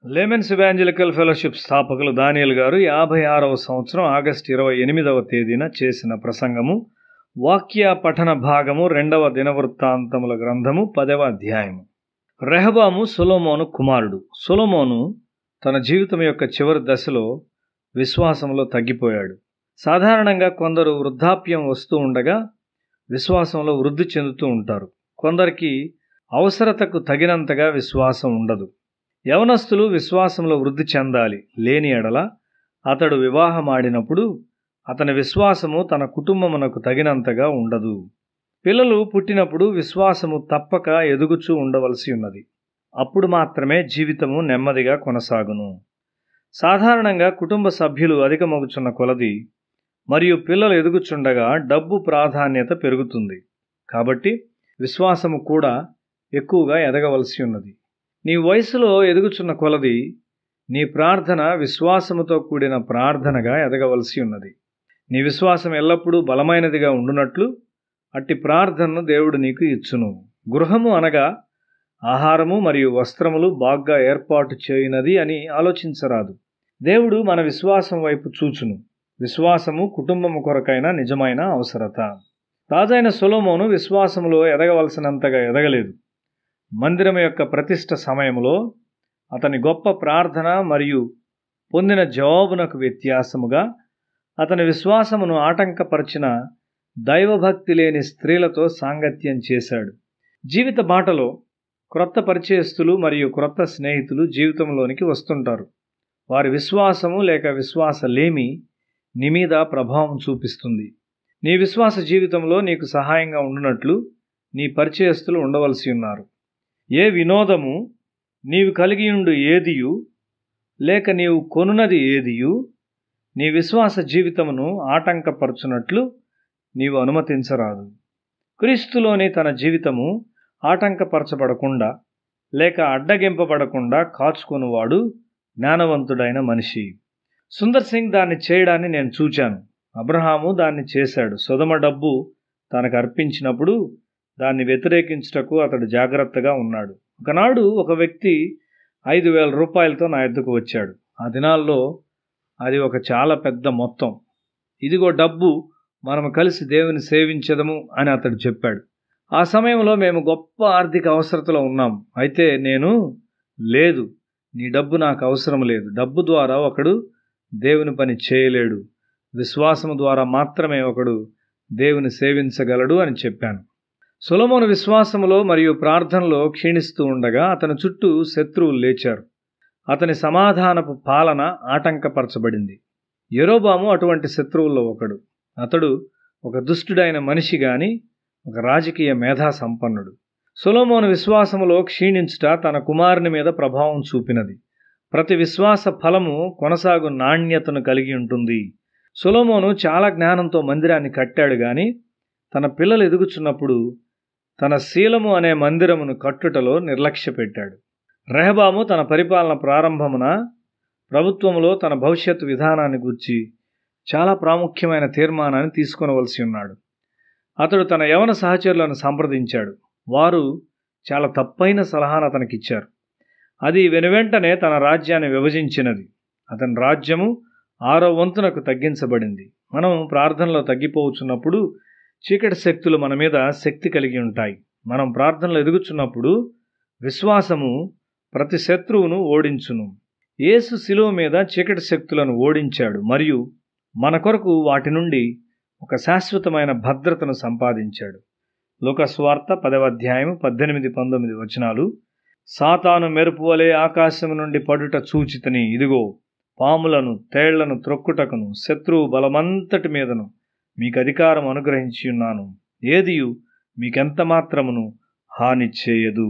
Laymen's evangelical fellowship స్థాపకులు దానియేల్ గారు 56వ సంవత్సరం ఆగస్టు 28వ తేదీన చేసిన ప్రసంగము వాక్య పఠన భాగము 2వ దినవృత్తాంతముల గ్రంథము 10వ అధ్యాయము. రెహబాము సొలొమోను కుమారుడు. సొలొమోను తన జీవితం యొక్క చివరి దశలో విశ్వాసంలో తగ్గిపోయాడు. సాధారణంగా కొందరు వృద్ధాప్యం వస్తూ ఉండగా విశ్వాసంలో వృద్ధి చెందుతూ ఉంటారు. కొందరికి అవసరతకు తగినంతగా విశ్వాసం ఉండదు. యవనస్తులు విశ్వాసంలో వృద్ధి చెందాలి. లేని ఎడల అతడు వివాహమాడినప్పుడు అతని విశ్వాసము తన కుటుంబమునకు తగినంతగా ఉండదు. పిల్లలు పుట్టినప్పుడు విశ్వాసము తప్పక ఎదుగుచూ ఉండవలసి ఉన్నది. అప్పుడు మాత్రమే జీవితము నెమ్మదిగా కొనసాగును. సాధారణంగా కుటుంబ సభ్యులు అధికమగుచున్న కొలది మరియు పిల్లలు ఎదుగుచుండగా డబ్బు ప్రాధాన్యత పెరుగుతుంది. కాబట్టి విశ్వాసము కూడా ఎక్కువగా ఎదగవలసి ఉన్నది. నీ వయసులో ఎదుగుచున్న కొలది నీ ప్రార్థన విశ్వాసముతో కూడిన ప్రార్థనగా ఎదగవలసి ఉన్నది. నీ విశ్వాసం ఎల్లప్పుడూ బలమైనదిగా ఉండునట్లు అట్టి ప్రార్థనను దేవుడు నీకు ఇచ్చును. గృహము అనగా ఆహారము మరియు వస్త్రములు బాగా ఏర్పాటు చేయనది అని ఆలోచించరాదు. దేవుడు మన విశ్వాసం వైపు చూచును. విశ్వాసము కుటుంబము కొరకైన నిజమైన అవసరత. రాజైన సొలొమోను విశ్వాసములో ఎదగవలసినంతగా ఎదగలేదు. మందిరం యొక్క ప్రతిష్ఠ సమయంలో అతని గొప్ప ప్రార్థన మరియు పొందిన జవాబునకు వ్యత్యాసముగా అతని విశ్వాసమును ఆటంకపరిచిన దైవభక్తి లేని స్త్రీలతో సాంగత్యం చేశాడు. జీవిత బాటలో క్రొత్త పరిచయస్తులు మరియు క్రొత్త స్నేహితులు జీవితంలోనికి వస్తుంటారు. వారి విశ్వాసము లేక విశ్వాసలేమి నీ మీద ప్రభావం చూపిస్తుంది. నీ విశ్వాస జీవితంలో నీకు సహాయంగా ఉండునట్లు నీ పరిచయస్తులు ఉండవలసి ఉన్నారు. ఏ వినోదము నీవు కలిగియుండు ఏదియు లేక నీవు కొనున్నది ఏదియు నీ విశ్వాస జీవితమును ఆటంకపరచునట్లు నీవు అనుమతించరాదు. క్రీస్తులోని తన జీవితము ఆటంకపరచబడకుండా లేక అడ్డగింపబడకుండా కాచుకొనువాడు జ్ఞానవంతుడైన మనిషి. సుందర్ సింగ్ దాన్ని చేయడాన్ని నేను చూచాను. అబ్రహాము దాన్ని చేశాడు. సొదొమ డబ్బు తనకు అర్పించినప్పుడు దాన్ని వ్యతిరేకించుటకు అతడు జాగ్రత్తగా ఉన్నాడు. ఒకనాడు ఒక వ్యక్తి 5,000 రూపాయలతో నా ఎద్దుకు వచ్చాడు. ఆ దినాల్లో అది ఒక చాలా పెద్ద మొత్తం. ఇదిగో డబ్బు, మనము కలిసి దేవుని సేవించదము అని అతడు చెప్పాడు. ఆ సమయంలో మేము గొప్ప ఆర్థిక అవసరతలో ఉన్నాం. అయితే నేను, లేదు, నీ డబ్బు నాకు అవసరం లేదు. డబ్బు ద్వారా ఒకడు దేవుని పని చేయలేడు. విశ్వాసము ద్వారా మాత్రమే ఒకడు దేవుని సేవించగలడు అని చెప్పాను. సొలొమోను విశ్వాసములో మరియు ప్రార్థనలో క్షీణిస్తూ ఉండగా అతని చుట్టూ శత్రువులు లేచారు. అతని సమాధానపు పాలన ఆటంకపరచబడింది. యెరోబాము అటువంటి శత్రువుల్లో ఒకడు. అతడు ఒక దుష్టుడైన మనిషి గాని ఒక రాజకీయ మేధా సంపన్నుడు. సొలొమోను విశ్వాసములో క్షీణించుట తన కుమారుని మీద ప్రభావం చూపినది. ప్రతి విశ్వాస ఫలము కొనసాగు నాణ్యతను కలిగి ఉంటుంది. సొలొమోను చాలా జ్ఞానంతో మందిరాన్ని కట్టాడు గాని తన పిల్లలు ఎదుగుచున్నప్పుడు తన శీలము అనే మందిరమును కట్టుటలో నిర్లక్ష్య పెట్టాడు. రెహబాము తన పరిపాలన ప్రారంభమున ప్రభుత్వములో తన భవిష్యత్తు విధానాన్ని గూర్చి చాలా ప్రాముఖ్యమైన తీర్మానాన్ని తీసుకొనవలసి ఉన్నాడు. అతడు తన యవన సహచరులను సంప్రదించాడు. వారు చాలా తప్పైన సలహాను అతనికిచ్చారు. అది వెనువెంటనే తన రాజ్యాన్ని విభజించినది. అతని రాజ్యము 6వ వంతునకు తగ్గించబడింది. మనం ప్రార్థనలో తగ్గిపోవచ్చున్నప్పుడు చీకటి శక్తులు మన మీద శక్తి కలిగి ఉంటాయి. మనం ప్రార్థనలో ఎదుగుచున్నప్పుడు విశ్వాసము ప్రతి శత్రువును ఓడించును. యేసు శిలువ మీద చీకటి శక్తులను ఓడించాడు మరియు మన కొరకు వాటి నుండి ఒక శాశ్వతమైన భద్రతను సంపాదించాడు. లూకా సువార్త 10వ అధ్యాయం 18-19 వచనాలు. సాతాను మెరుపు వలె ఆకాశము నుండి పడుట చూచితిని. ఇదిగో, పాములను తేళ్లను త్రొక్కుటకును శత్రువు బలమంతటి మీదను మీకు అధికారం అనుగ్రహించి ఉన్నాను. ఏదియు మీకెంత మాత్రమును హాని చేయదు.